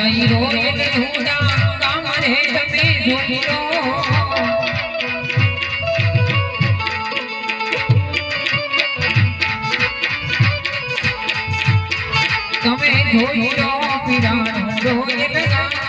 લઈ રોયલ હુડા કામ રે તમે જોઈ લો તમે જોઈ લો પીરાણો રોયલ